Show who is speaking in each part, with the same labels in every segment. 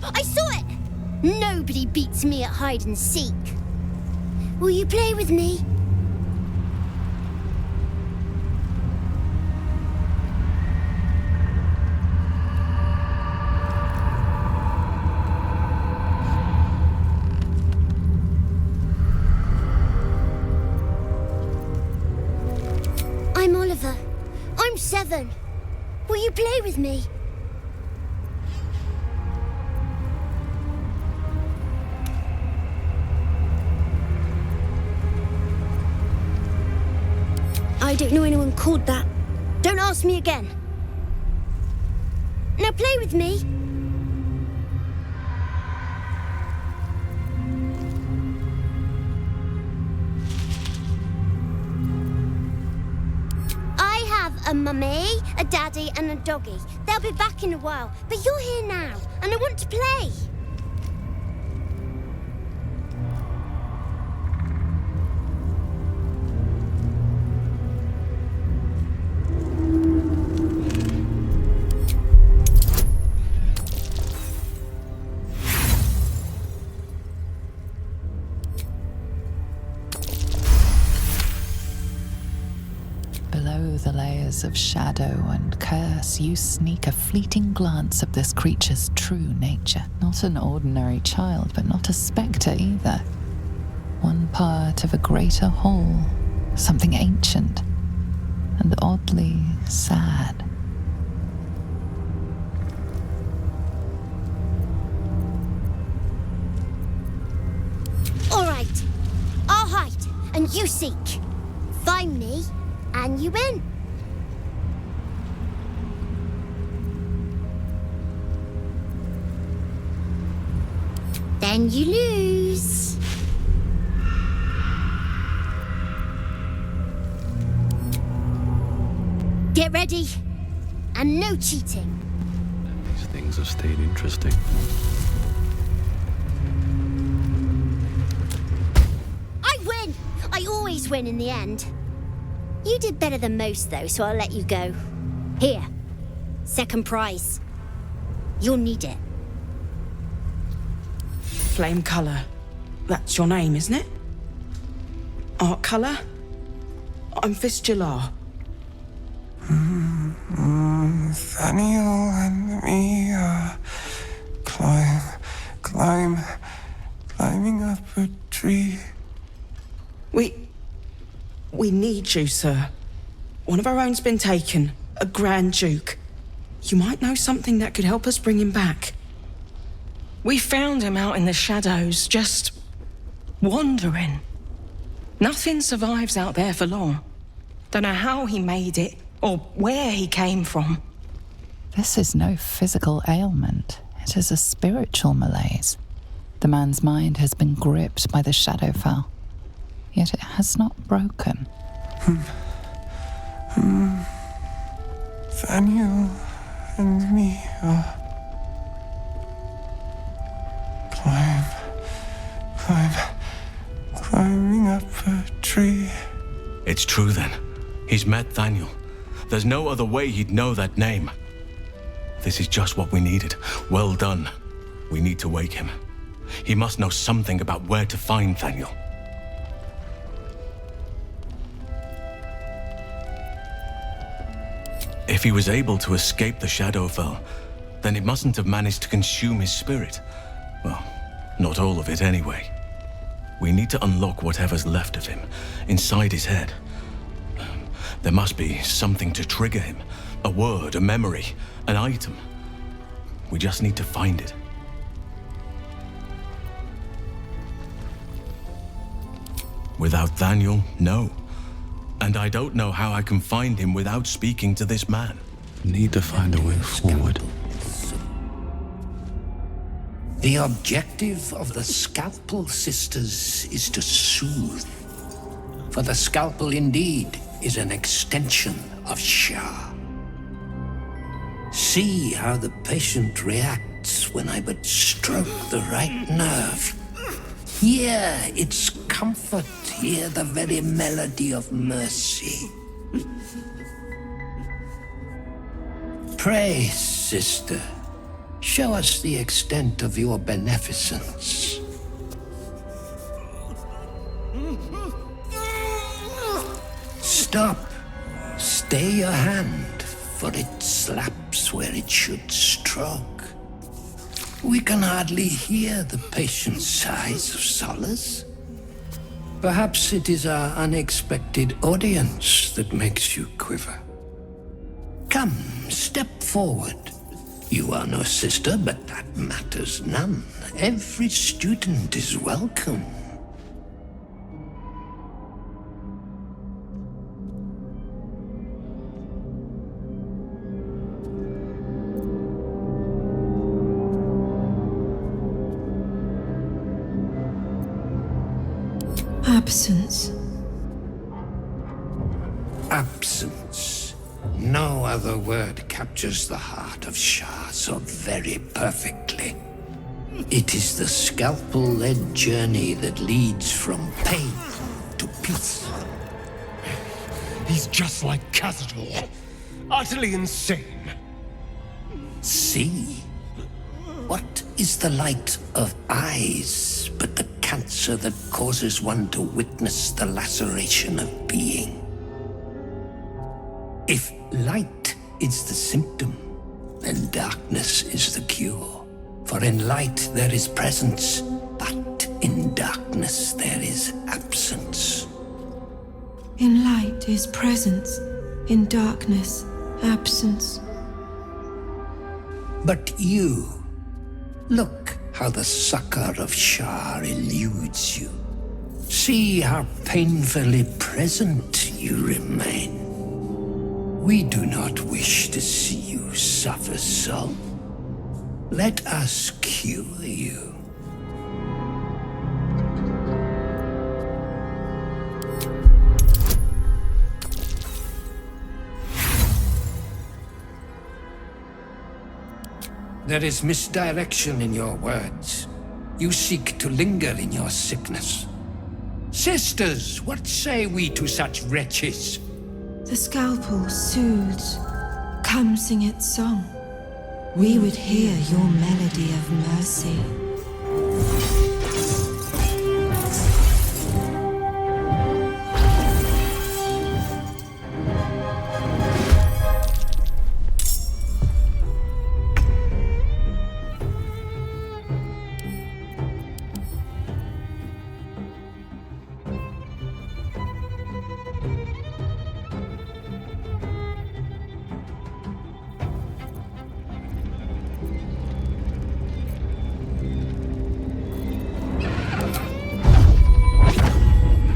Speaker 1: I saw it! Nobody beats me at hide and seek. Will you play with me? I'm Oliver. I'm 7. Will you play with me? I don't know anyone called that. Don't ask me again. Now play with me. I have a mummy, a daddy, and a doggy. They'll be back in a while, but you're here now, and I want to play.
Speaker 2: Below the layers of shadow and curse, you sneak a fleeting glance of this creature's true nature. Not an ordinary child, but not a spectre either. One part of a greater whole, something ancient and oddly sad.
Speaker 1: All right, I'll hide, and you seek. Find me, and you win. Then you lose. Get ready, and no cheating.
Speaker 3: These things have stayed interesting.
Speaker 1: I win! I always win in the end. You did better than most, though, so I'll let you go. Here, second prize. You'll need it.
Speaker 4: Flame colour. That's your name, isn't it? Art colour? I'm Fistula.
Speaker 5: Daniel and me climbing up a tree.
Speaker 4: We need you, sir. One of our own's been taken, a Grand Duke. You might know something that could help us bring him back.
Speaker 6: We found him out in the shadows, just wandering. Nothing survives out there for long. Don't know how he made it, or where he came from.
Speaker 2: This is no physical ailment. It is a spiritual malaise. The man's mind has been gripped by the Shadowfell, yet it has not broken.
Speaker 5: Daniel and me climbing up a tree.
Speaker 3: It's true then. He's met Daniel. There's no other way he'd know that name. This is just what we needed. Well done. We need to wake him. He must know something about where to find Daniel. If he was able to escape the Shadowfell, then it mustn't have managed to consume his spirit. Well, not all of it anyway. We need to unlock whatever's left of him, inside his head. There must be something to trigger him. A word, a memory, an item. We just need to find it. Without Daniel, no. And I don't know how I can find him without speaking to this man.
Speaker 7: Need to find a way forward.
Speaker 8: The objective of the Scalpel Sisters is to soothe. For the scalpel indeed is an extension of Shah. See how the patient reacts when I but stroke the right nerve. Hear its comfort, hear the very melody of mercy. Pray, sister. Show us the extent of your beneficence. Stop. Stay your hand, for it slaps where it should stroke. We can hardly hear the patient sighs of solace. Perhaps it is our unexpected audience that makes you quiver. Come, step forward. You are no sister, but that matters none. Every student is welcome.
Speaker 9: Absence.
Speaker 8: Absence. No other word captures the heart of Shah so very perfectly. It is the scalpel-led journey that leads from pain to peace.
Speaker 5: He's just like Cazador. Utterly insane.
Speaker 8: See? What is the light of eyes but the cancer that causes one to witness the laceration of being? If light is the symptom, then darkness is the cure. For in light there is presence, but in darkness there is absence.
Speaker 9: In light is presence, in darkness, absence.
Speaker 8: But you, look how the succor of Shah eludes you. See how painfully present you remain. We do not wish to see you suffer so. Let us cure you. There is misdirection in your words. You seek to linger in your sickness. Sisters, what say we to such wretches?
Speaker 9: The scalpel soothes. Come sing its song. We would hear your melody of mercy.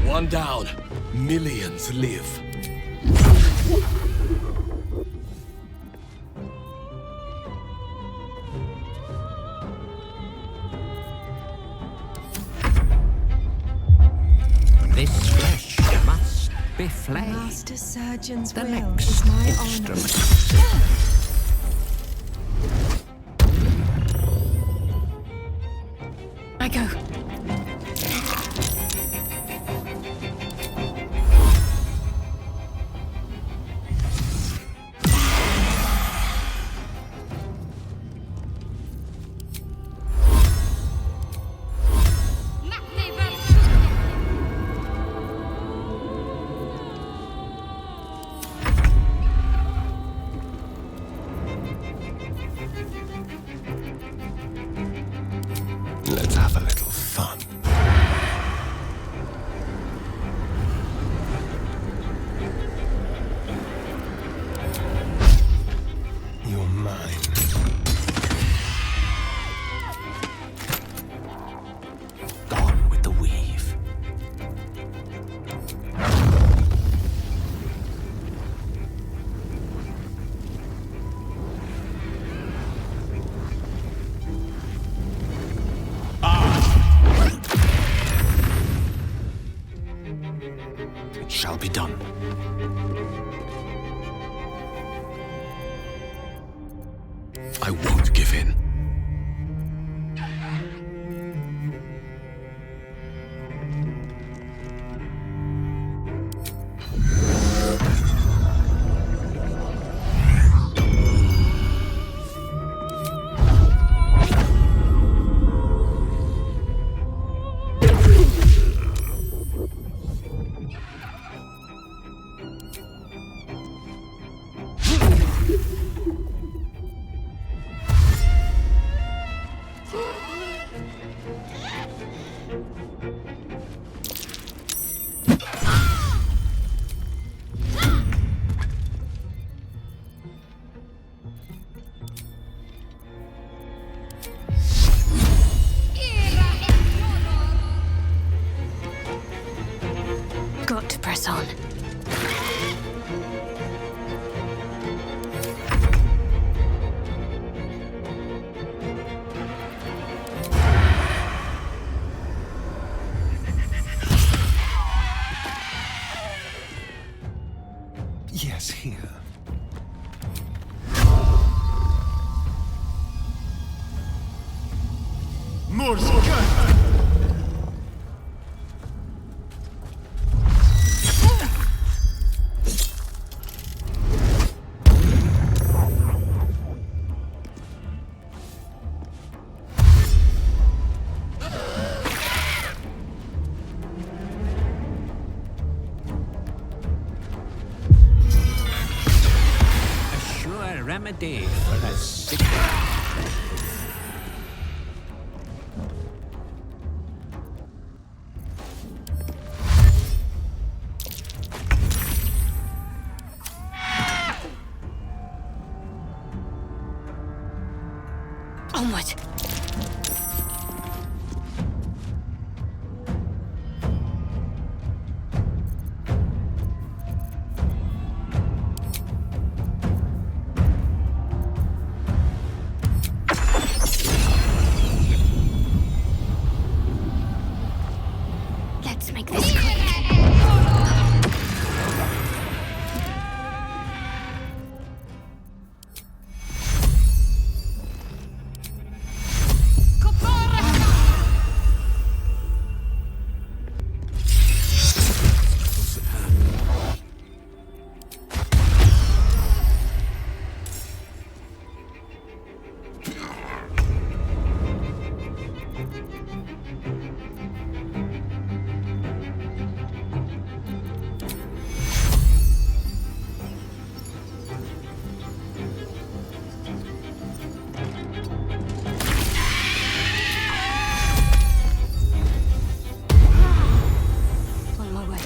Speaker 3: One down. Millions live.
Speaker 8: This flesh must be flayed.
Speaker 9: Master Surgeon's
Speaker 8: The
Speaker 9: will
Speaker 8: next
Speaker 9: is my
Speaker 8: instrument.
Speaker 9: honor.
Speaker 6: I go.
Speaker 5: Let's have a little fun. You're mine.
Speaker 3: Gone with the weave. It shall be done. I won't give in.
Speaker 5: Yes, here.
Speaker 10: A sure remedy for a sick.
Speaker 1: Onward. Let's make this quick. On my way.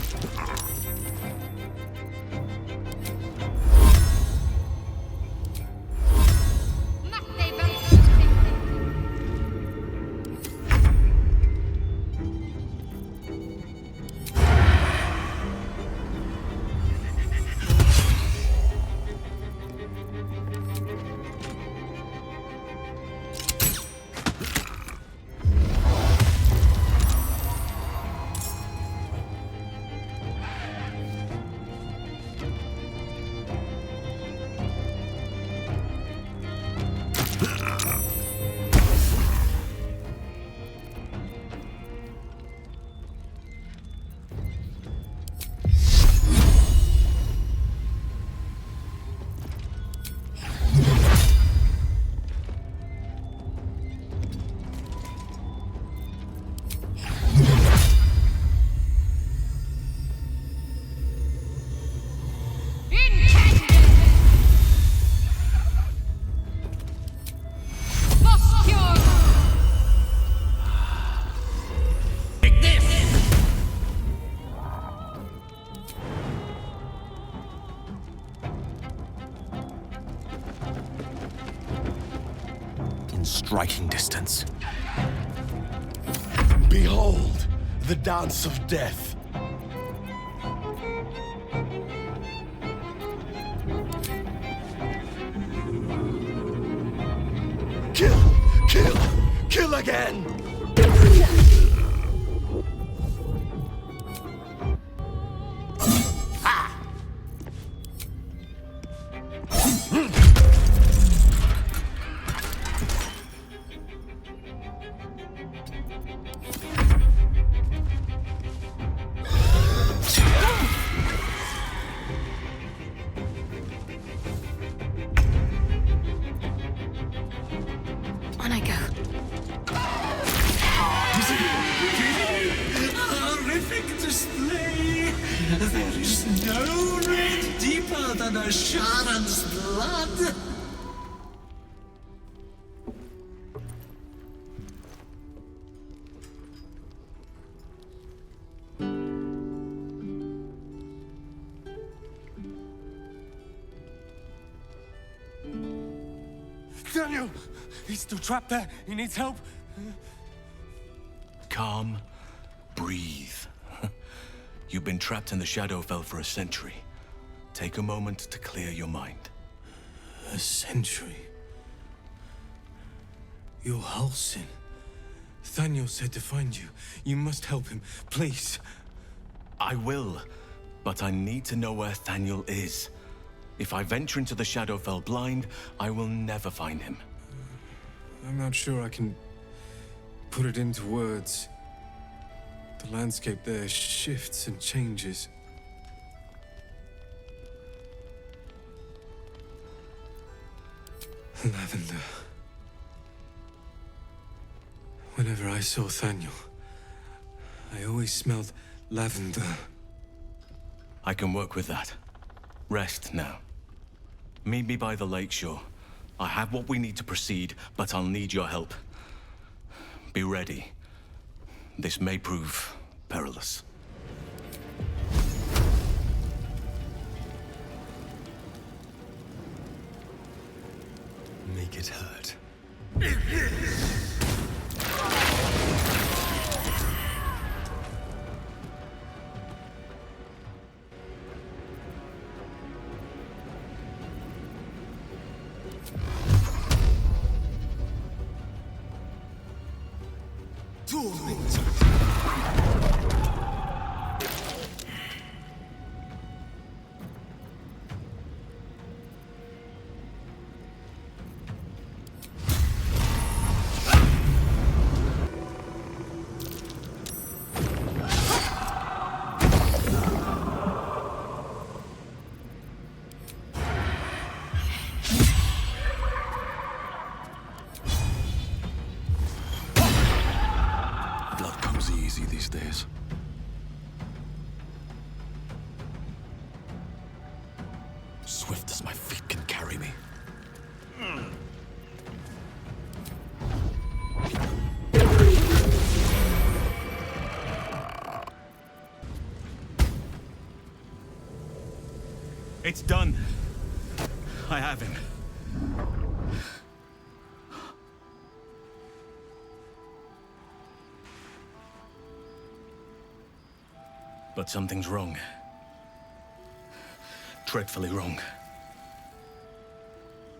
Speaker 5: In striking distance.
Speaker 11: Behold, the dance of death. Kill! Kill! Kill again!
Speaker 1: On I go.
Speaker 8: Horrific display! There is no red deeper than a Sharon's blood!
Speaker 5: Daniel! He's still trapped there. He needs help.
Speaker 3: Calm. Breathe. You've been trapped in the Shadowfell for a century. Take a moment to clear your mind.
Speaker 11: A century. You're Halsin. Thaniel said to find you. You must help him, please.
Speaker 3: I will, but I need to know where Thaniel is. If I venture into the Shadowfell blind, I will never find him.
Speaker 11: I'm not sure I can put it into words. The landscape there shifts and changes. Lavender. Whenever I saw Thaniel, I always smelled lavender.
Speaker 3: I can work with that. Rest now. Meet me by the lakeshore. I have what we need to proceed, but I'll need your help. Be ready. This may prove perilous.
Speaker 5: Make it hurt.
Speaker 7: Blood comes easy these days. Swift as my feet can carry me.
Speaker 3: It's done. I have him. But something's wrong. Dreadfully wrong.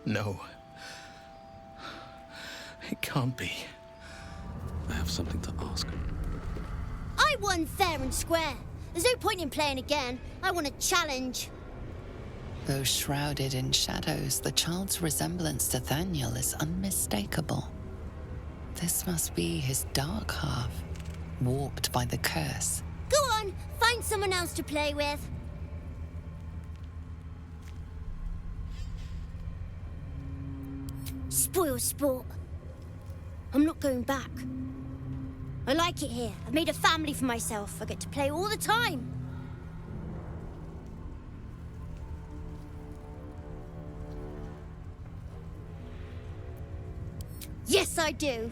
Speaker 3: No. It can't be.
Speaker 7: I have something to ask.
Speaker 1: I won fair and square. There's no point in playing again. I want a challenge.
Speaker 2: Though shrouded in shadows, the child's resemblance to Thaniel is unmistakable. This must be his dark half, warped by the curse.
Speaker 1: Go on, find someone else to play with. Spoil sport. I'm not going back. I like it here. I've made a family for myself. I get to play all the time. Yes, I do.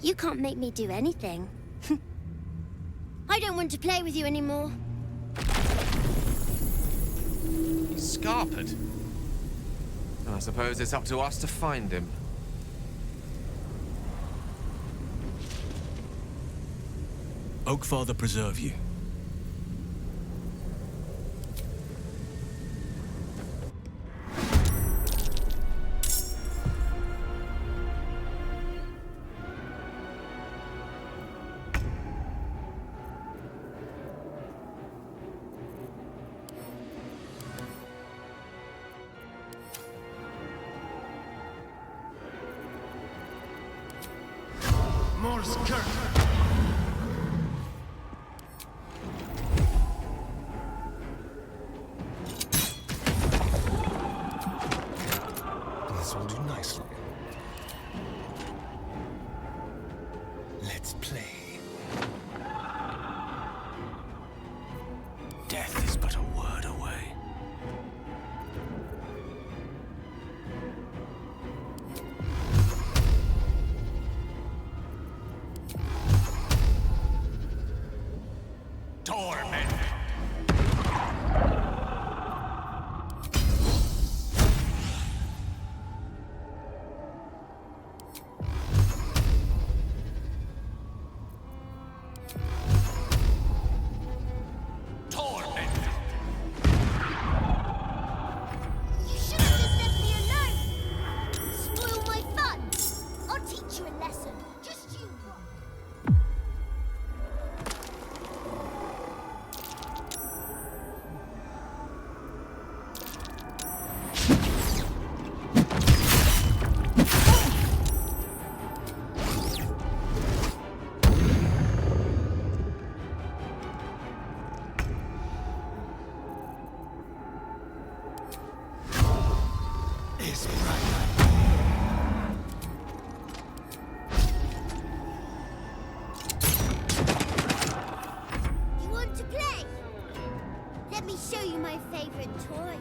Speaker 1: You can't make me do anything. I don't want to play with you anymore.
Speaker 12: He's scarpered. I suppose it's up to us to find him.
Speaker 3: Oakfather preserve you.
Speaker 5: Morse Kirk!
Speaker 11: This will do nicely. Let's play. Death is but a word away.
Speaker 5: this bright.
Speaker 1: You want to play? Let me show you my favorite toy.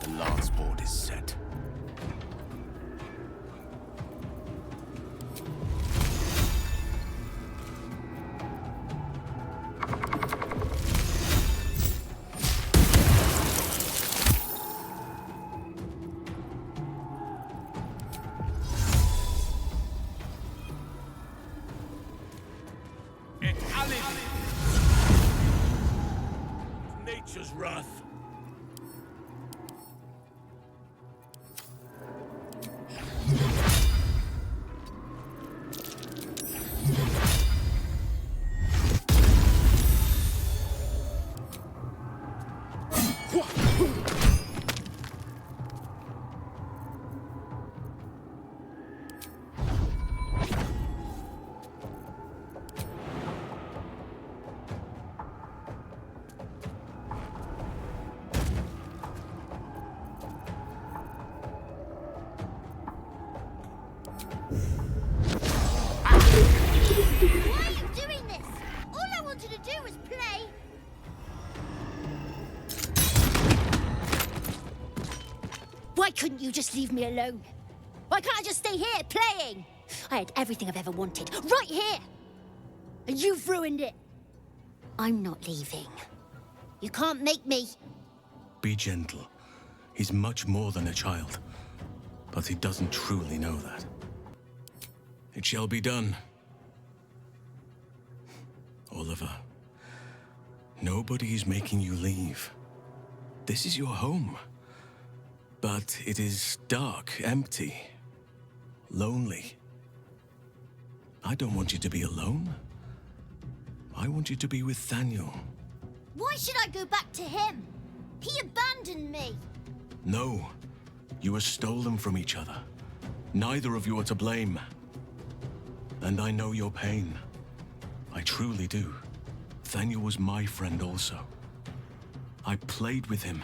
Speaker 7: The lance board is set. Nature's wrath.
Speaker 1: Why are you doing this? All I wanted to do was play. Why couldn't you just leave me alone? Why can't I just stay here playing? I had everything I've ever wanted, right here. And you've ruined it. I'm not leaving. You can't make me.
Speaker 3: Be gentle. He's much more than a child. But he doesn't truly know that. It shall be done. Oliver, nobody is making you leave. This is your home. But it is dark, empty, lonely. I don't want you to be alone. I want you to be with Thaniel.
Speaker 1: Why should I go back to him? He abandoned me.
Speaker 3: No, you were stolen from each other. Neither of you are to blame. And I know your pain. I truly do. Thaniel was my friend also. I played with him,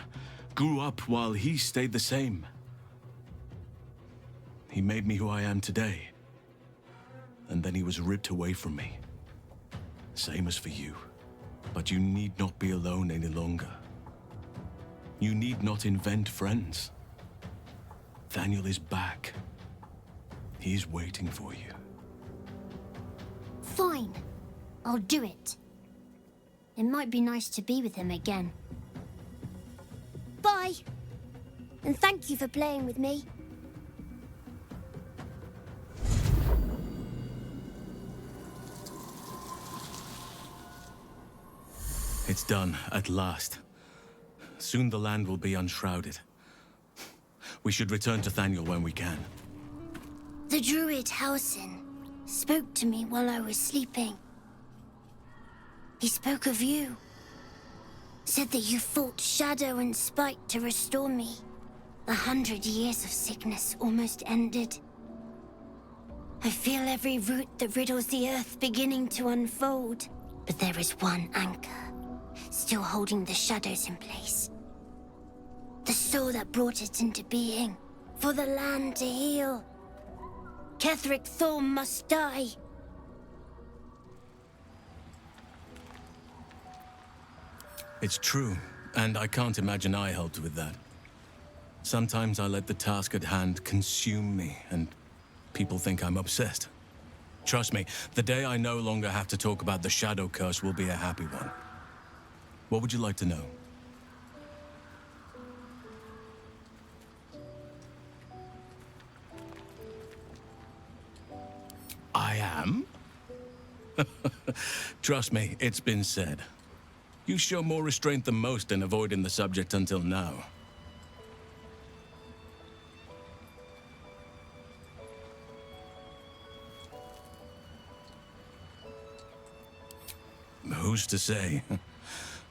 Speaker 3: grew up while he stayed the same. He made me who I am today. And then he was ripped away from me. Same as for you. But you need not be alone any longer. You need not invent friends. Thaniel is back. He's waiting for you.
Speaker 1: Fine. I'll do it. It might be nice to be with him again. Bye. And thank you for playing with me.
Speaker 3: It's done, at last. Soon the land will be unshrouded. We should return to Thaniel when we can.
Speaker 1: The druid Halsin spoke to me while I was sleeping. He spoke of you. Said that you fought shadow and spite to restore me. 100 years of sickness almost ended. I feel every root that riddles the earth beginning to unfold. But there is one anchor, still holding the shadows in place. The soul that brought it into being. For the land to heal. Ketheric Thorm must die.
Speaker 3: It's true, and I can't imagine I helped with that. Sometimes I let the task at hand consume me, and people think I'm obsessed. Trust me, the day I no longer have to talk about the Shadow Curse will be a happy one. What would you like to know? I am? Trust me, it's been said. You show more restraint than most in avoiding the subject until now. Who's to say?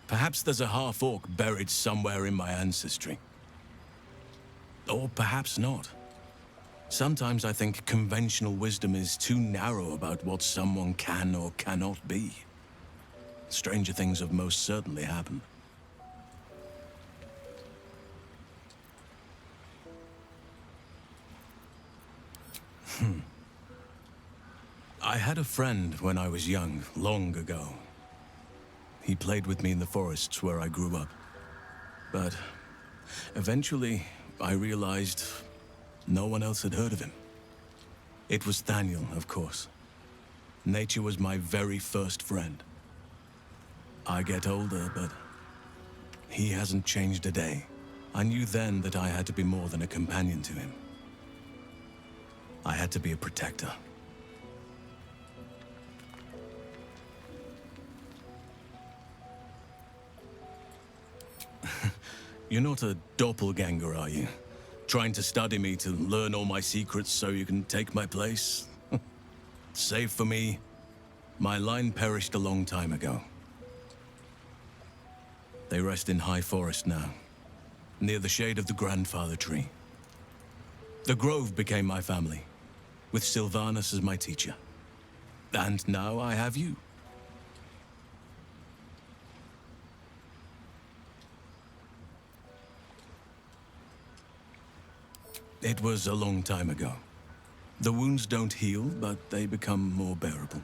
Speaker 3: Perhaps there's a half-orc buried somewhere in my ancestry. Or perhaps not. Sometimes I think conventional wisdom is too narrow about what someone can or cannot be. Stranger things have most certainly happened. I had a friend when I was young, long ago. He played with me in the forests where I grew up. But eventually, I realized no one else had heard of him. It was Thaniel, of course. Nature was my very first friend. I get older, but he hasn't changed a day. I knew then that I had to be more than a companion to him. I had to be a protector. You're not a doppelganger, are you? Trying to study me to learn all my secrets so you can take my place? Save for me, my line perished a long time ago. They rest in high forest now, near the shade of the grandfather tree. The grove became my family, with Sylvanus as my teacher. And now I have you. It was a long time ago. The wounds don't heal, but they become more bearable.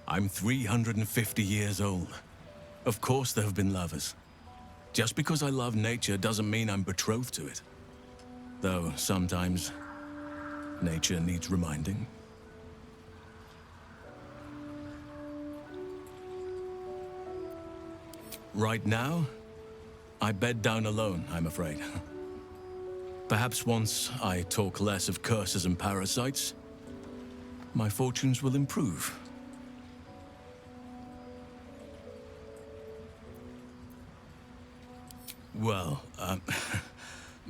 Speaker 3: I'm 350 years old. Of course there have been lovers. Just because I love nature doesn't mean I'm betrothed to it. Though sometimes, nature needs reminding. Right now, I bed down alone, I'm afraid. Perhaps once I talk less of curses and parasites, my fortunes will improve. Well,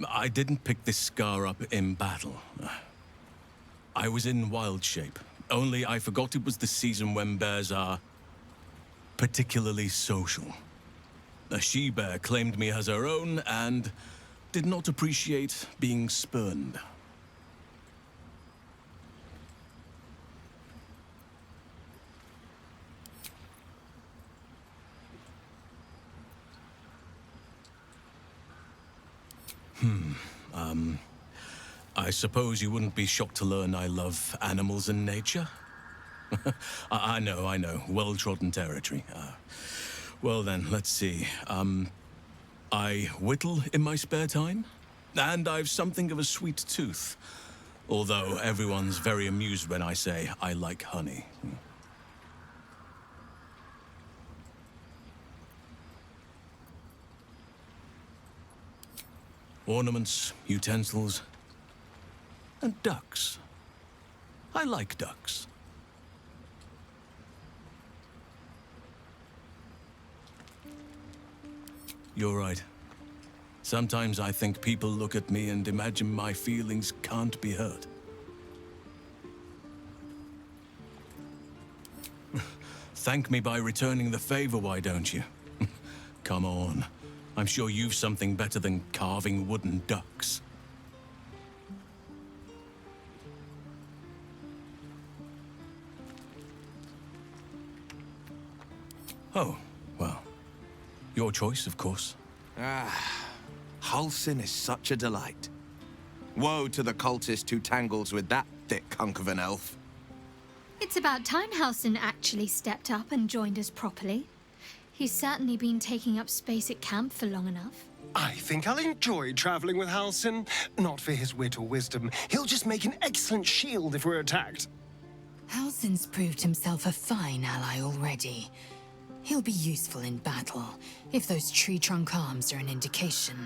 Speaker 3: I didn't pick this scar up in battle. I was in wild shape, only I forgot it was the season when bears are particularly social. A she-bear claimed me as her own and did not appreciate being spurned. I suppose you wouldn't be shocked to learn I love animals and nature? I know, well-trodden territory. Well then, let's see. I whittle in my spare time, and I've something of a sweet tooth. Although everyone's very amused when I say I like honey. Ornaments, utensils, and ducks. I like ducks. You're right. Sometimes I think people look at me and imagine my feelings can't be hurt. Thank me by returning the favor, why don't you? Come on. I'm sure you've something better than carving wooden ducks. Oh, well. Your choice, of course.
Speaker 12: Halsin is such a delight. Woe to the cultist who tangles with that thick hunk of an elf.
Speaker 13: It's about time Halsin actually stepped up and joined us properly. He's certainly been taking up space at camp for long enough.
Speaker 5: I think I'll enjoy traveling with Halsin. Not for his wit or wisdom. He'll just make an excellent shield if we're attacked.
Speaker 14: Halsin's proved himself a fine ally already. He'll be useful in battle, if those tree trunk arms are an indication.